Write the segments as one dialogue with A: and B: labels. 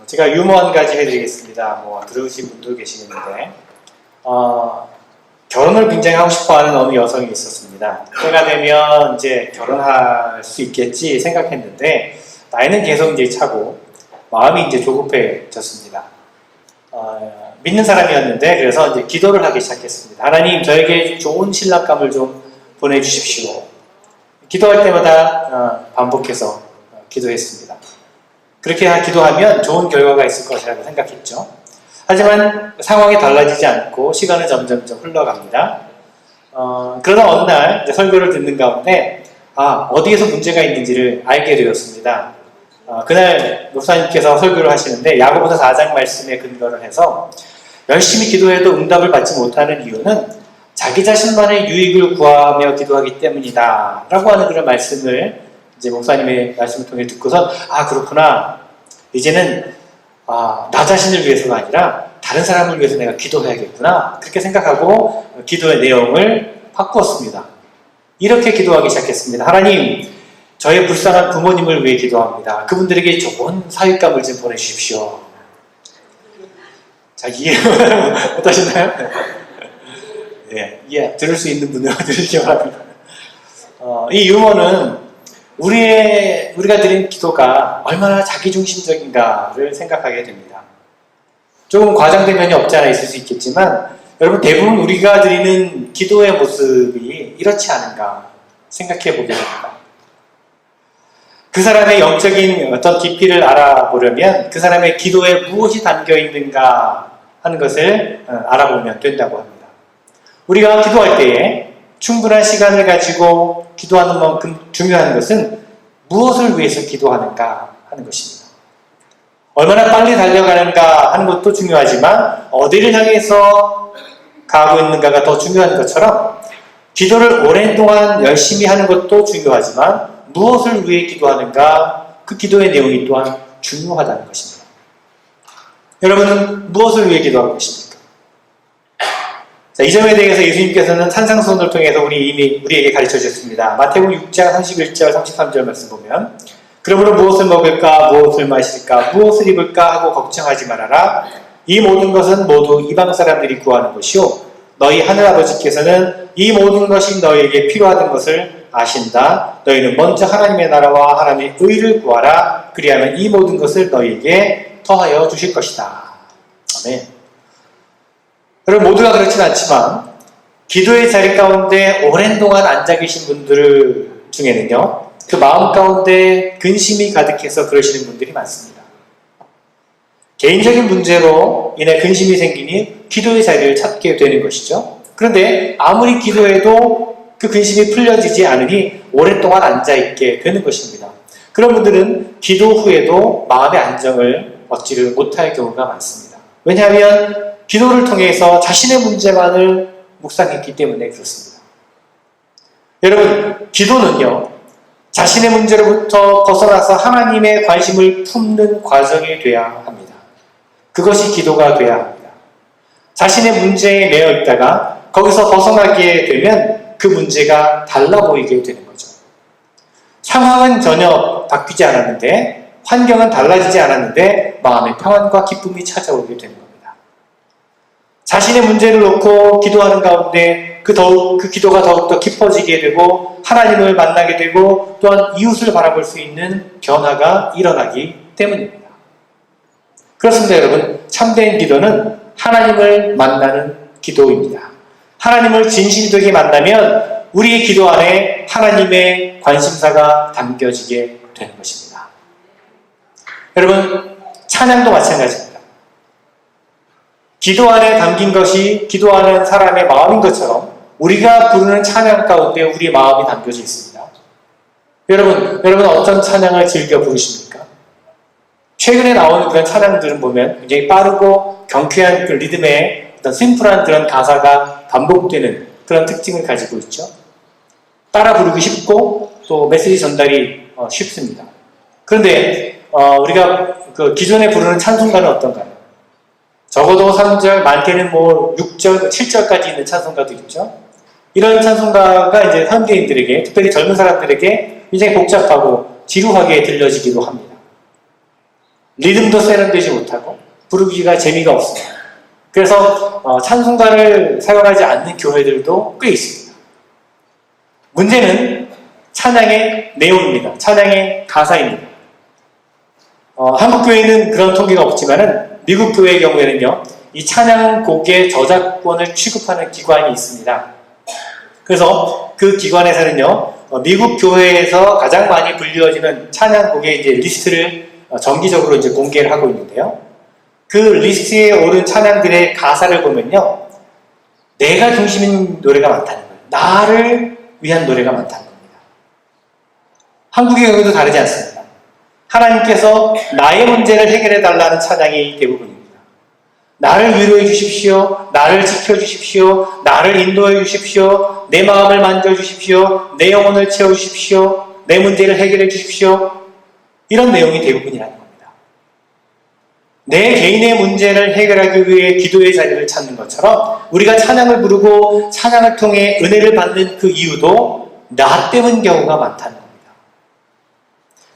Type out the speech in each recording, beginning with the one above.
A: 제가 유머 한 가지 해드리겠습니다. 들으신 분도 계시는데, 결혼을 굉장히 하고 싶어 하는 어느 여성이 있었습니다. 때가 되면 이제 결혼할 수 있겠지 생각했는데, 나이는 계속 이제 차고, 마음이 이제 조급해졌습니다. 믿는 사람이었는데, 그래서 이제 기도를 하기 시작했습니다. 하나님, 저에게 좋은 신랑감을 좀 보내주십시오. 기도할 때마다 반복해서 기도했습니다. 그렇게 기도하면 좋은 결과가 있을 것이라고 생각했죠. 하지만 상황이 달라지지 않고 시간은 점점점 흘러갑니다. 그러다 어느 날 설교를 듣는 가운데 어디에서 문제가 있는지를 알게 되었습니다. 그날 목사님께서 설교를 하시는데 야고보서 4장 말씀에 근거를 해서 열심히 기도해도 응답을 받지 못하는 이유는 자기 자신만의 유익을 구하며 기도하기 때문이다 라고 하는 그런 말씀을 이제 목사님의 말씀을 통해 듣고서 그렇구나, 이제는 나 자신을 위해서가 아니라 다른 사람을 위해서 내가 기도해야겠구나, 그렇게 생각하고 기도의 내용을 바꾸었습니다. 이렇게 기도하기 시작했습니다. 하나님, 저의 불쌍한 부모님을 위해 기도합니다. 그분들에게 좋은 사윗감을 좀 보내주십시오. 자, 이해 못하시나요? 예, 들을 수 있는 분들은 들으시기 바랍니다. 이 유머는 우리가 드린 기도가 얼마나 자기중심적인가를 생각하게 됩니다. 조금 과장된 면이 없지 않아 있을 수 있겠지만, 여러분, 대부분 우리가 드리는 기도의 모습이 이렇지 않은가 생각해 보게 됩니다. 그 사람의 영적인 어떤 깊이를 알아보려면 그 사람의 기도에 무엇이 담겨 있는가 하는 것을 알아보면 된다고 합니다. 우리가 기도할 때에 충분한 시간을 가지고 기도하는 만큼 중요한 것은 무엇을 위해서 기도하는가 하는 것입니다. 얼마나 빨리 달려가는가 하는 것도 중요하지만 어디를 향해서 가고 있는가가 더 중요한 것처럼 기도를 오랜 동안 열심히 하는 것도 중요하지만 무엇을 위해 기도하는가, 그 기도의 내용이 또한 중요하다는 것입니다. 여러분은 무엇을 위해 기도하고 계십니까? 자, 이 점에 대해서 예수님께서는 산상수훈을 통해서 우리에게 가르쳐 주셨습니다. 마태복음 6장 31절 33절 말씀 보면, 그러므로 무엇을 먹을까, 무엇을 마실까, 무엇을 입을까 하고 걱정하지 말아라. 이 모든 것은 모두 이방 사람들이 구하는 것이요 너희 하늘아버지께서는 이 모든 것이 너희에게 필요하던 것을 아신다. 너희는 먼저 하나님의 나라와 하나님의 의를 구하라. 그리하면 이 모든 것을 너희에게 더하여 주실 것이다. 아멘. 여러분, 모두가 그렇진 않지만 기도의 자리 가운데 오랜 동안 앉아 계신 분들 중에는요, 그 마음 가운데 근심이 가득해서 그러시는 분들이 많습니다. 개인적인 문제로 인해 근심이 생기니 기도의 자리를 찾게 되는 것이죠. 그런데 아무리 기도해도 그 근심이 풀려지지 않으니 오랫동안 앉아있게 되는 것입니다. 그런 분들은 기도 후에도 마음의 안정을 얻지를 못할 경우가 많습니다. 왜냐하면 기도를 통해서 자신의 문제만을 묵상했기 때문에 그렇습니다. 여러분, 기도는요, 자신의 문제로부터 벗어나서 하나님의 관심을 품는 과정이 돼야 합니다. 그것이 기도가 돼야 합니다. 자신의 문제에 매여 있다가 거기서 벗어나게 되면 그 문제가 달라 보이게 되는 거죠. 상황은 전혀 바뀌지 않았는데, 환경은 달라지지 않았는데 마음의 평안과 기쁨이 찾아오게 되는 겁니다. 자신의 문제를 놓고 기도하는 가운데 그 기도가 더욱더 깊어지게 되고 하나님을 만나게 되고 또한 이웃을 바라볼 수 있는 변화가 일어나기 때문입니다. 그렇습니다, 여러분. 참된 기도는 하나님을 만나는 기도입니다. 하나님을 진실되게 만나면 우리의 기도 안에 하나님의 관심사가 담겨지게 되는 것입니다. 여러분, 찬양도 마찬가지입니다. 기도 안에 담긴 것이 기도하는 사람의 마음인 것처럼 우리가 부르는 찬양 가운데 우리의 마음이 담겨져 있습니다. 여러분 어떤 찬양을 즐겨 부르십니까? 최근에 나오는 그런 찬양들은 보면 굉장히 빠르고 경쾌한 그 리듬의 어떤 심플한 그런 가사가 반복되는 그런 특징을 가지고 있죠. 따라 부르기 쉽고 또 메시지 전달이 쉽습니다. 그런데 우리가 그 기존에 부르는 찬송가는 어떤가요? 적어도 3절, 많게는 6절, 7절까지 있는 찬송가도 있죠. 이런 찬송가가 이제 현대인들에게, 특별히 젊은 사람들에게 굉장히 복잡하고 지루하게 들려지기도 합니다. 리듬도 세련되지 못하고 부르기가 재미가 없습니다. 그래서 찬송가를 사용하지 않는 교회들도 꽤 있습니다. 문제는 찬양의 내용입니다. 찬양의 가사입니다. 한국 교회는 그런 통계가 없지만은 미국 교회의 경우에는요, 이 찬양곡의 저작권을 취급하는 기관이 있습니다. 그래서 그 기관에서는요, 미국 교회에서 가장 많이 불리워지는 찬양곡의 이제 리스트를 정기적으로 이제 공개를 하고 있는데요. 그 리스트에 오른 찬양들의 가사를 보면요, 내가 중심인 노래가 많다는 거예요. 나를 위한 노래가 많다는 겁니다. 한국의 경우도 다르지 않습니다. 하나님께서 나의 문제를 해결해 달라는 찬양이 대부분입니다. 나를 위로해 주십시오. 나를 지켜 주십시오. 나를 인도해 주십시오. 내 마음을 만져 주십시오. 내 영혼을 채워 주십시오. 내 문제를 해결해 주십시오. 이런 내용이 대부분이라는 겁니다. 내 개인의 문제를 해결하기 위해 기도의 자리를 찾는 것처럼 우리가 찬양을 부르고 찬양을 통해 은혜를 받는 그 이유도 나 때문인 경우가 많다는 겁니다.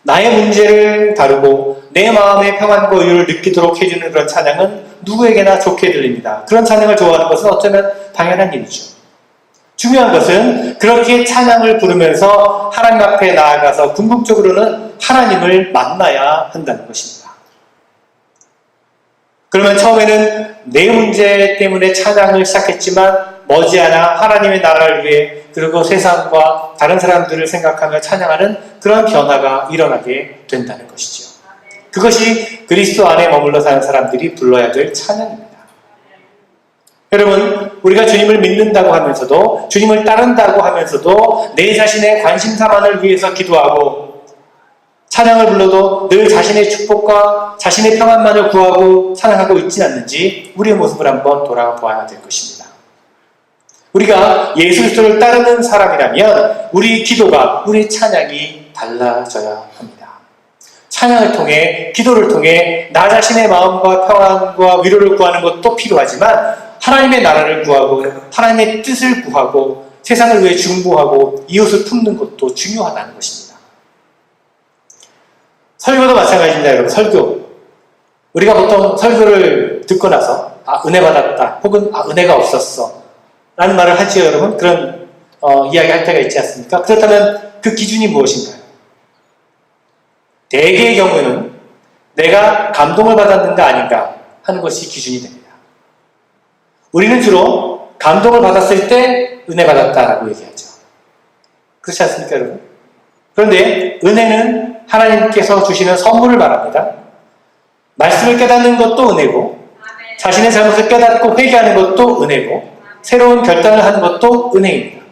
A: 나의 문제를 다루고 내 마음의 평안과 여유를 느끼도록 해주는 그런 찬양은 누구에게나 좋게 들립니다. 그런 찬양을 좋아하는 것은 어쩌면 당연한 일이죠. 중요한 것은 그렇게 찬양을 부르면서 하나님 앞에 나아가서 궁극적으로는 하나님을 만나야 한다는 것입니다. 그러면 처음에는 내 문제 때문에 찬양을 시작했지만 머지않아 하나님의 나라를 위해 그리고 세상과 다른 사람들을 생각하며 찬양하는 그런 변화가 일어나게 된다는 것이죠. 그것이 그리스도 안에 머물러 사는 사람들이 불러야 될 찬양입니다. 여러분, 우리가 주님을 믿는다고 하면서도 주님을 따른다고 하면서도 내 자신의 관심사만을 위해서 기도하고 찬양을 불러도 늘 자신의 축복과 자신의 평안만을 구하고 찬양하고 있지는 않는지 우리의 모습을 한번 돌아봐야 될 것입니다. 우리가 예수 그리스도를 따르는 사람이라면 우리 기도가, 우리 찬양이 달라져야 합니다. 찬양을 통해, 기도를 통해 나 자신의 마음과 평안과 위로를 구하는 것도 필요하지만 하나님의 나라를 구하고 하나님의 뜻을 구하고 세상을 위해 중보하고 이웃을 품는 것도 중요하다는 것입니다. 설교도 마찬가지입니다, 여러분. 설교. 우리가 보통 설교를 듣고 나서 은혜 받았다 혹은 은혜가 없었어 라는 말을 하지요, 여러분. 그런 이야기 할 때가 있지 않습니까? 그렇다면 그 기준이 무엇인가요? 대개의 경우에는 내가 감동을 받았는가 아닌가 하는 것이 기준이 됩니다. 우리는 주로 감동을 받았을 때 은혜 받았다라고 얘기하죠. 그렇지 않습니까, 여러분? 그런데 은혜는 하나님께서 주시는 선물을 말합니다. 말씀을 깨닫는 것도 은혜고, 자신의 잘못을 깨닫고 회개하는 것도 은혜고, 새로운 결단을 하는 것도 은혜입니다.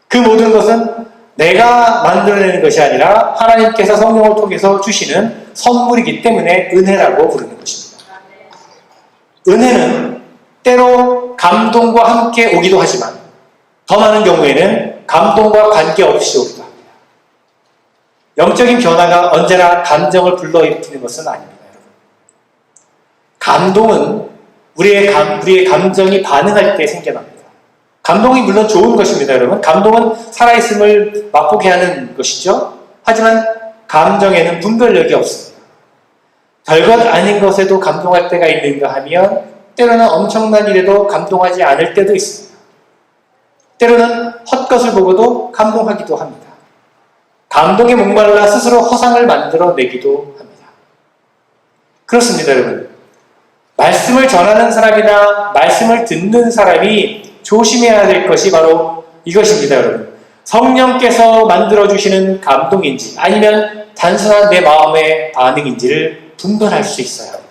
A: 그 모든 것은 내가 만들어내는 것이 아니라 하나님께서 성령을 통해서 주시는 선물이기 때문에 은혜라고 부르는 것입니다. 은혜는 때로 감동과 함께 오기도 하지만 더 많은 경우에는 감동과 관계없이 오기도 합니다. 영적인 변화가 언제나 감정을 불러일으키는 것은 아닙니다, 여러분. 감동은 우리의 감정이 반응할 때 생겨납니다. 감동이 물론 좋은 것입니다, 여러분. 감동은 살아있음을 맛보게 하는 것이죠. 하지만 감정에는 분별력이 없습니다. 별것 아닌 것에도 감동할 때가 있는가 하면 때로는 엄청난 일에도 감동하지 않을 때도 있습니다. 때로는 헛것을 보고도 감동하기도 합니다. 감동에 목말라 스스로 허상을 만들어내기도 합니다. 그렇습니다, 여러분. 말씀을 전하는 사람이나 말씀을 듣는 사람이 조심해야 될 것이 바로 이것입니다, 여러분. 성령께서 만들어주시는 감동인지 아니면 단순한 내 마음의 반응인지를 분별할 수 있어야 합니다.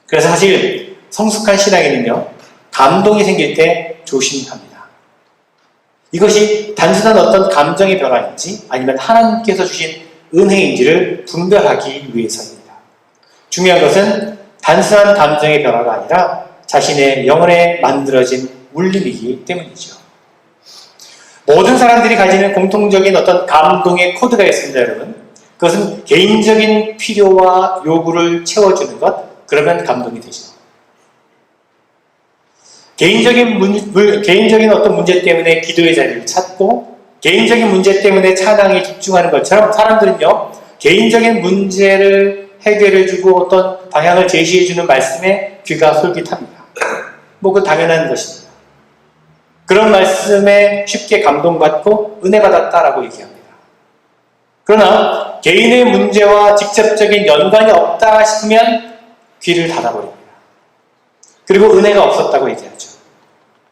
A: 그래서 사실 성숙한 신앙에는요, 감동이 생길 때 조심합니다. 이것이 단순한 어떤 감정의 변화인지 아니면 하나님께서 주신 은혜인지를 분별하기 위해서입니다. 중요한 것은 단순한 감정의 변화가 아니라 자신의 영혼에 만들어진 울림이기 때문이죠. 모든 사람들이 가지는 공통적인 어떤 감동의 코드가 있습니다, 여러분. 그것은 개인적인 필요와 요구를 채워주는 것, 그러면 감동이 되죠. 개인적인 어떤 문제 때문에 기도의 자리를 찾고 개인적인 문제 때문에 찬양에 집중하는 것처럼 사람들은요, 개인적인 문제를 해결해주고 어떤 방향을 제시해주는 말씀에 귀가 솔깃합니다. 뭐 그 당연한 것입니다. 그런 말씀에 쉽게 감동받고 은혜 받았다라고 얘기합니다. 그러나 개인의 문제와 직접적인 연관이 없다 싶으면 귀를 닫아버립니다. 그리고 은혜가 없었다고 얘기하죠.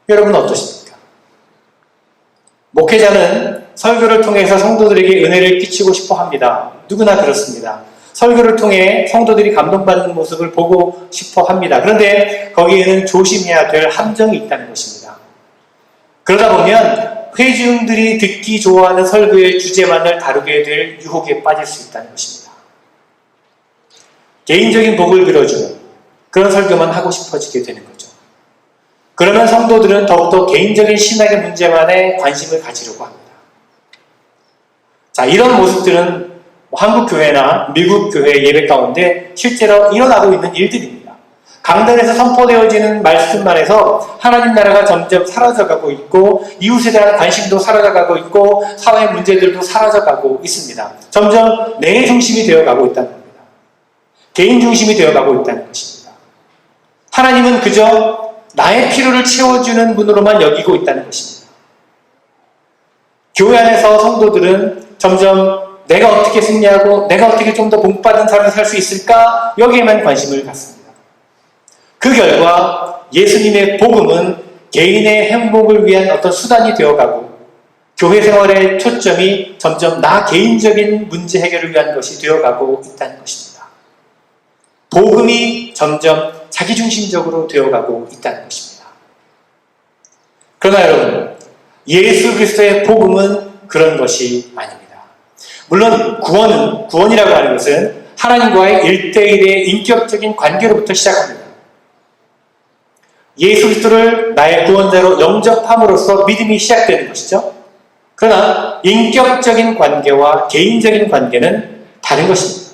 A: 여러분은 어떠십니까? 목회자는 설교를 통해서 성도들에게 은혜를 끼치고 싶어 합니다. 누구나 그렇습니다. 설교를 통해 성도들이 감동받는 모습을 보고 싶어 합니다. 그런데 거기에는 조심해야 될 함정이 있다는 것입니다. 그러다 보면 회중들이 듣기 좋아하는 설교의 주제만을 다루게 될 유혹에 빠질 수 있다는 것입니다. 개인적인 복을 빌어주는 그런 설교만 하고 싶어지게 되는 거죠. 그러면 성도들은 더욱더 개인적인 신학의 문제만에 관심을 가지려고 합니다. 자, 이런 모습들은 한국 교회나 미국 교회 예배 가운데 실제로 일어나고 있는 일들입니다. 강단에서 선포되어지는 말씀만 해서 하나님 나라가 점점 사라져가고 있고 이웃에 대한 관심도 사라져가고 있고 사회 문제들도 사라져가고 있습니다. 점점 내 중심이 되어가고 있다는 겁니다. 개인 중심이 되어가고 있다는 것입니다. 하나님은 그저 나의 필요를 채워주는 분으로만 여기고 있다는 것입니다. 교회 안에서 성도들은 점점 내가 어떻게 승리하고 내가 어떻게 좀 더 복받은 삶을 살 수 있을까? 여기에만 관심을 갖습니다. 그 결과 예수님의 복음은 개인의 행복을 위한 어떤 수단이 되어가고 교회 생활의 초점이 점점 나 개인적인 문제 해결을 위한 것이 되어가고 있다는 것입니다. 복음이 점점 자기중심적으로 되어가고 있다는 것입니다. 그러나 여러분, 예수 그리스도의 복음은 그런 것이 아닙니다. 물론 구원이라고 하는 것은 하나님과의 1대1의 인격적인 관계로부터 시작합니다. 예수 그리스도를 나의 구원자로 영접함으로써 믿음이 시작되는 것이죠. 그러나 인격적인 관계와 개인적인 관계는 다른 것입니다.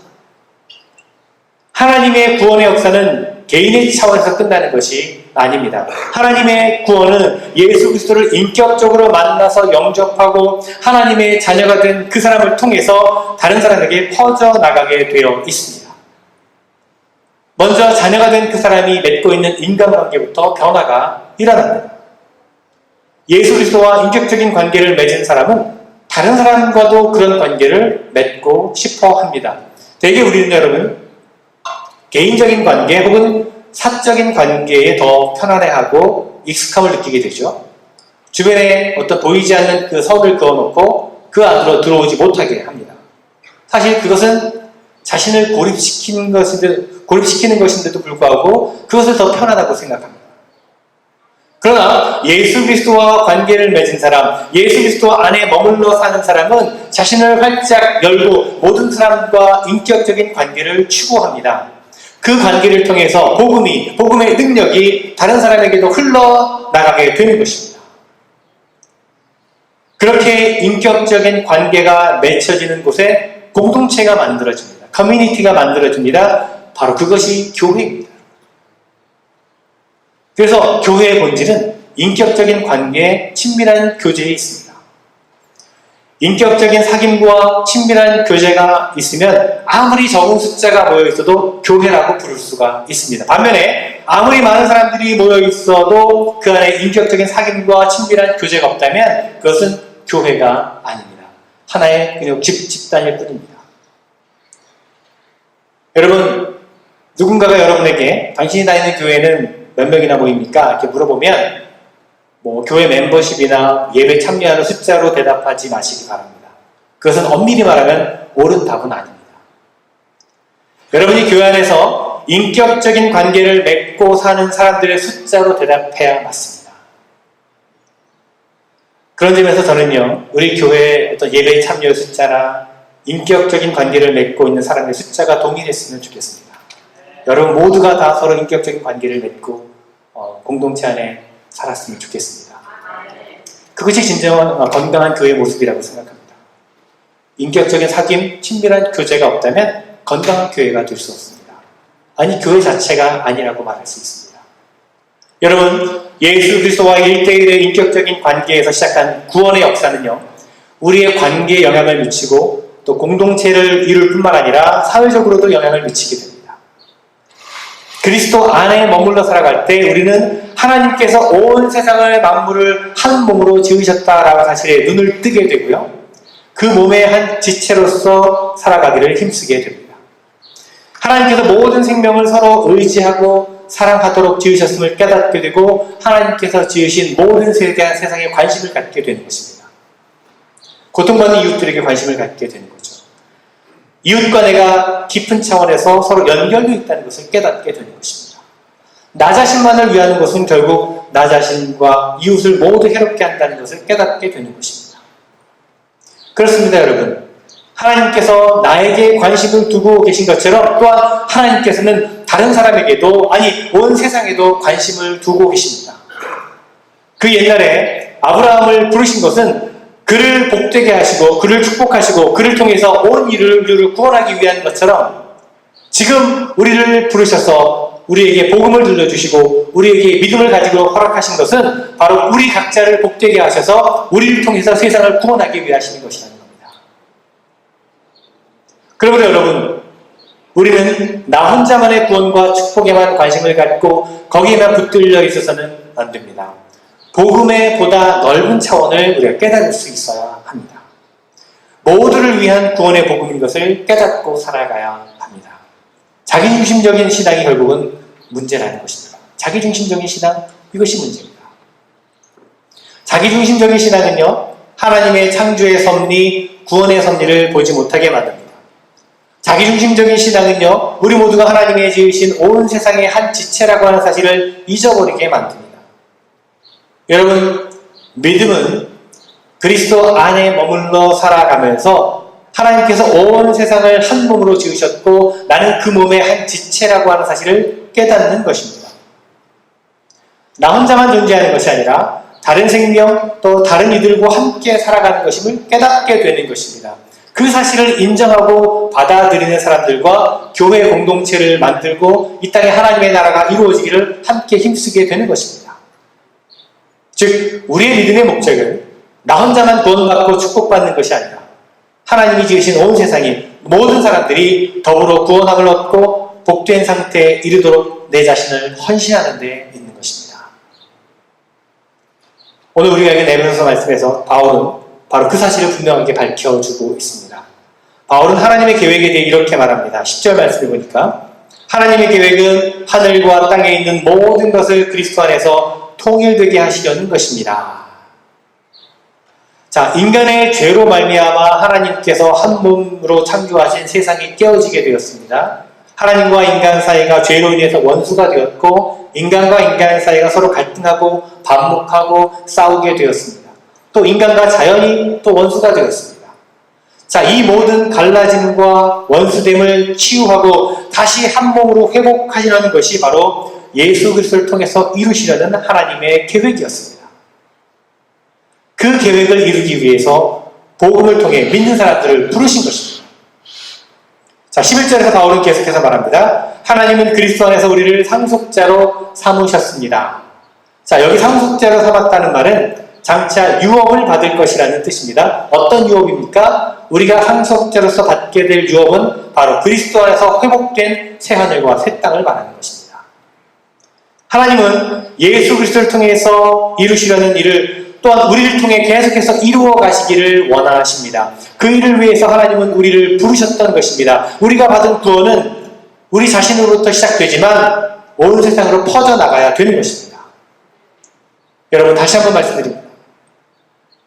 A: 하나님의 구원의 역사는 개인의 차원에서 끝나는 것이 아닙니다. 하나님의 구원은 예수 그리스도를 인격적으로 만나서 영접하고 하나님의 자녀가 된 그 사람을 통해서 다른 사람에게 퍼져나가게 되어 있습니다. 먼저 자녀가 된 그 사람이 맺고 있는 인간관계부터 변화가 일어납니다. 예수 그리스도와 인격적인 관계를 맺은 사람은 다른 사람과도 그런 관계를 맺고 싶어 합니다. 대개 우리는 여러분 개인적인 관계 혹은 사적인 관계에 더 편안해하고 익숙함을 느끼게 되죠. 주변에 어떤 보이지 않는 그 선을 그어놓고 그 안으로 들어오지 못하게 합니다. 사실 그것은 자신을 고립시키는 것인데도 불구하고 그것을 더 편안하고 생각합니다. 그러나 예수 그리스도와 관계를 맺은 사람, 예수 그리스도 안에 머물러 사는 사람은 자신을 활짝 열고 모든 사람과 인격적인 관계를 추구합니다. 그 관계를 통해서 복음의 능력이 다른 사람에게도 흘러나가게 되는 것입니다. 그렇게 인격적인 관계가 맺혀지는 곳에 공동체가 만들어집니다. 커뮤니티가 만들어집니다. 바로 그것이 교회입니다. 그래서 교회의 본질은 인격적인 관계에 친밀한 교제에 있습니다. 인격적인 사귐과 친밀한 교제가 있으면 아무리 적은 숫자가 모여 있어도 교회라고 부를 수가 있습니다. 반면에 아무리 많은 사람들이 모여 있어도 그 안에 인격적인 사귐과 친밀한 교제가 없다면 그것은 교회가 아닙니다. 하나의 그냥 집단일 뿐입니다. 여러분, 누군가가 여러분에게 당신이 다니는 교회는 몇 명이나 모입니까? 이렇게 물어보면 교회 멤버십이나 예배 참여하는 숫자로 대답하지 마시기 바랍니다. 그것은 엄밀히 말하면 옳은 답은 아닙니다. 여러분이 교회 안에서 인격적인 관계를 맺고 사는 사람들의 숫자로 대답해야 맞습니다. 그런 점에서 저는요, 우리 교회의 어떤 예배 참여 숫자나 인격적인 관계를 맺고 있는 사람의 숫자가 동일했으면 좋겠습니다. 여러분 모두가 다 서로 인격적인 관계를 맺고 공동체 안에 살았으면 좋겠습니다. 그것이 진정한 건강한 교회의 모습이라고 생각합니다. 인격적인 사귐, 친밀한 교제가 없다면 건강한 교회가 될 수 없습니다. 아니, 교회 자체가 아니라고 말할 수 있습니다. 여러분, 예수 그리스도와 1대1의 인격적인 관계에서 시작한 구원의 역사는요, 우리의 관계에 영향을 미치고 또 공동체를 이룰 뿐만 아니라 사회적으로도 영향을 미치게 됩니다. 그리스도 안에 머물러 살아갈 때 우리는 하나님께서 온 세상을 만물을 한 몸으로 지으셨다라는 사실에 눈을 뜨게 되고요. 그 몸의 한 지체로서 살아가기를 힘쓰게 됩니다. 하나님께서 모든 생명을 서로 의지하고 사랑하도록 지으셨음을 깨닫게 되고 하나님께서 지으신 모든 세상에 관심을 갖게 되는 것입니다. 고통받는 이웃들에게 관심을 갖게 되는 거죠. 이웃과 내가 깊은 차원에서 서로 연결되어 있다는 것을 깨닫게 되는 것입니다. 나 자신만을 위하는 것은 결국 나 자신과 이웃을 모두 해롭게 한다는 것을 깨닫게 되는 것입니다. 그렇습니다, 여러분. 하나님께서 나에게 관심을 두고 계신 것처럼 또한 하나님께서는 다른 사람에게도, 아니 온 세상에도 관심을 두고 계십니다. 그 옛날에 아브라함을 부르신 것은 그를 복되게 하시고 그를 축복하시고 그를 통해서 온 인류를 구원하기 위한 것처럼 지금 우리를 부르셔서 우리에게 복음을 들려주시고 우리에게 믿음을 가지고 허락하신 것은 바로 우리 각자를 복되게 하셔서 우리를 통해서 세상을 구원하기 위하시는 것이라는 겁니다. 그러므로 여러분, 우리는 나 혼자만의 구원과 축복에만 관심을 갖고 거기에만 붙들려 있어서는 안 됩니다. 복음의 보다 넓은 차원을 우리가 깨달을 수 있어야 합니다. 모두를 위한 구원의 복음인 것을 깨닫고 살아가야 합니다. 자기중심적인 신앙이 결국은 문제라는 것입니다. 자기중심적인 신앙, 이것이 문제입니다. 자기중심적인 신앙은요, 하나님의 창조의 섭리, 구원의 섭리를 보지 못하게 만듭니다. 자기중심적인 신앙은요, 우리 모두가 하나님의 지으신 온 세상의 한 지체라고 하는 사실을 잊어버리게 만듭니다. 여러분, 믿음은 그리스도 안에 머물러 살아가면서 하나님께서 온 세상을 한 몸으로 지으셨고 나는 그 몸의 한 지체라고 하는 사실을 깨닫는 것입니다. 나 혼자만 존재하는 것이 아니라 다른 생명 또 다른 이들과 함께 살아가는 것임을 깨닫게 되는 것입니다. 그 사실을 인정하고 받아들이는 사람들과 교회 공동체를 만들고 이 땅에 하나님의 나라가 이루어지기를 함께 힘쓰게 되는 것입니다. 즉 우리의 믿음의 목적은 나 혼자만 구원받고 축복받는 것이 아니라 하나님이 지으신 온 세상이 모든 사람들이 더불어 구원함을 얻고 복된 상태에 이르도록 내 자신을 헌신하는 데 있는 것입니다. 오늘 우리에게 에베소서 말씀에서 바울은 바로 그 사실을 분명하게 밝혀주고 있습니다. 바울은 하나님의 계획에 대해 이렇게 말합니다. 10절 말씀을 보니까 하나님의 계획은 하늘과 땅에 있는 모든 것을 그리스도 안에서 통일되게 하시려는 것입니다. 자, 인간의 죄로 말미암아 하나님께서 한 몸으로 창조하신 세상이 깨어지게 되었습니다. 하나님과 인간 사이가 죄로 인해서 원수가 되었고 인간과 인간 사이가 서로 갈등하고 반목하고 싸우게 되었습니다. 또 인간과 자연이 또 원수가 되었습니다. 자, 이 모든 갈라짐과 원수됨을 치유하고 다시 한 몸으로 회복하시려는 것이 바로 예수 그리스도를 통해서 이루시려는 하나님의 계획이었습니다. 그 계획을 이루기 위해서 복음을 통해 믿는 사람들을 부르신 것입니다. 자, 11절에서 바울은 계속해서 말합니다. 하나님은 그리스도 안에서 우리를 상속자로 삼으셨습니다. 자, 여기 상속자로 삼았다는 말은 장차 유업을 받을 것이라는 뜻입니다. 어떤 유업입니까? 우리가 상속자로서 받게 될 유업은 바로 그리스도 안에서 회복된 새하늘과 새 땅을 말하는 것입니다. 하나님은 예수 그리스도를 통해서 이루시려는 일을 또한 우리를 통해 계속해서 이루어 가시기를 원하십니다. 그 일을 위해서 하나님은 우리를 부르셨던 것입니다. 우리가 받은 구원은 우리 자신으로부터 시작되지만 온 세상으로 퍼져나가야 되는 것입니다. 여러분, 다시 한번 말씀드립니다.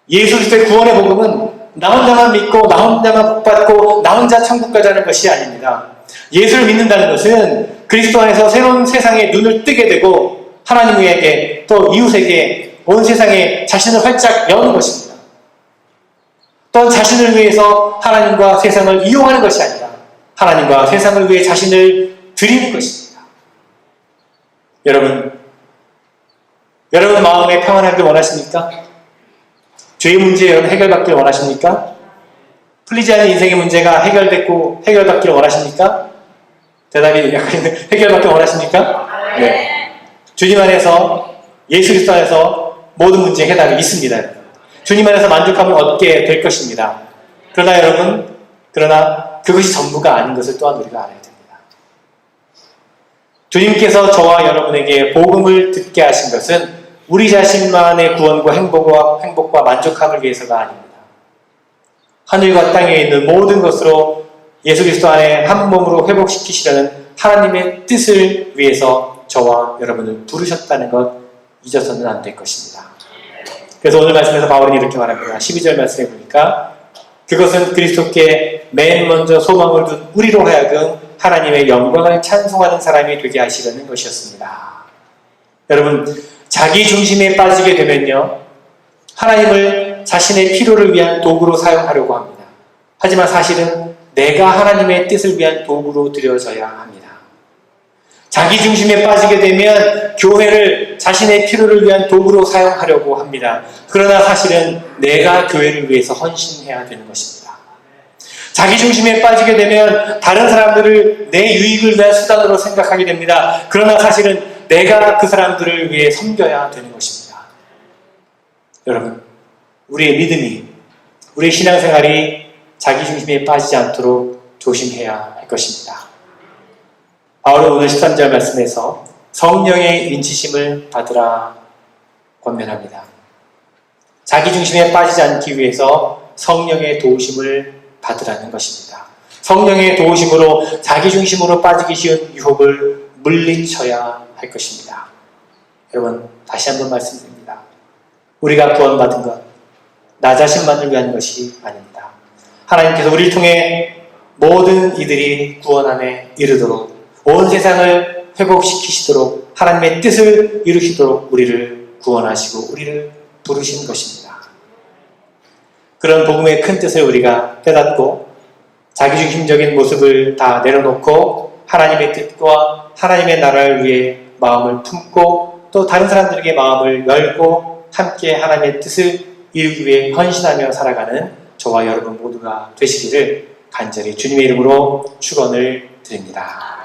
A: 예수 그리스도의 구원의 복음은 나 혼자만 믿고 나 혼자만 복받고 나 혼자 천국 가자는 것이 아닙니다. 예수를 믿는다는 것은 그리스도 안에서 새로운 세상에 눈을 뜨게 되고 하나님에게 또 이웃에게 온 세상에 자신을 활짝 여는 것입니다. 또한 자신을 위해서 하나님과 세상을 이용하는 것이 아니라 하나님과 세상을 위해 자신을 드리는 것입니다. 여러분 마음에 평안하길 원하십니까? 죄의 문제 여러분 해결받길 원하십니까? 풀리지 않는 인생의 문제가 해결받길 원하십니까? 대답이 약간 해결받길 원하십니까? 네. 주님 안에서 예수 그리스도 안에서 모든 문제의 해답이 있습니다. 주님 안에서 만족함을 얻게 될 것입니다. 그러나 여러분, 그러나 그것이 전부가 아닌 것을 또한 우리가 알아야 됩니다. 주님께서 저와 여러분에게 복음을 듣게 하신 것은 우리 자신만의 구원과 행복과 만족함을 위해서가 아닙니다. 하늘과 땅에 있는 모든 것으로 예수 그리스도 안에 한 몸으로 회복시키시려는 하나님의 뜻을 위해서 저와 여러분을 부르셨다는 것 잊어서는 안 될 것입니다. 그래서 오늘 말씀에서 바울은 이렇게 말합니다. 12절 말씀에 보니까 그것은 그리스도께 맨 먼저 소망을 둔 우리로 하여금 하나님의 영광을 찬송하는 사람이 되게 하시려는 것이었습니다. 여러분, 자기 중심에 빠지게 되면요, 하나님을 자신의 필요를 위한 도구로 사용하려고 합니다. 하지만 사실은 내가 하나님의 뜻을 위한 도구로 드려져야 합니다. 자기 중심에 빠지게 되면 교회를 자신의 필요를 위한 도구로 사용하려고 합니다. 그러나 사실은 내가 교회를 위해서 헌신해야 되는 것입니다. 자기 중심에 빠지게 되면 다른 사람들을 내 유익을 위한 수단으로 생각하게 됩니다. 그러나 사실은 내가 그 사람들을 위해 섬겨야 되는 것입니다. 여러분, 우리의 믿음이, 우리의 신앙생활이 자기 중심에 빠지지 않도록 조심해야 할 것입니다. 바울은 오늘 13절 말씀에서 성령의 인치심을 받으라 권면합니다. 자기 중심에 빠지지 않기 위해서 성령의 도우심을 받으라는 것입니다. 성령의 도우심으로 자기 중심으로 빠지기 쉬운 유혹을 물리쳐야 할 것입니다. 여러분, 다시 한번 말씀드립니다. 우리가 구원받은 것, 나 자신만을 위한 것이 아닙니다. 하나님께서 우리를 통해 모든 이들이 구원 안에 이르도록, 온 세상을 회복시키시도록, 하나님의 뜻을 이루시도록 우리를 구원하시고 우리를 부르신 것입니다. 그런 복음의 큰 뜻을 우리가 깨닫고 자기중심적인 모습을 다 내려놓고 하나님의 뜻과 하나님의 나라를 위해 마음을 품고 또 다른 사람들에게 마음을 열고 함께 하나님의 뜻을 이루기 위해 헌신하며 살아가는 저와 여러분 모두가 되시기를 간절히 주님의 이름으로 축원을 드립니다.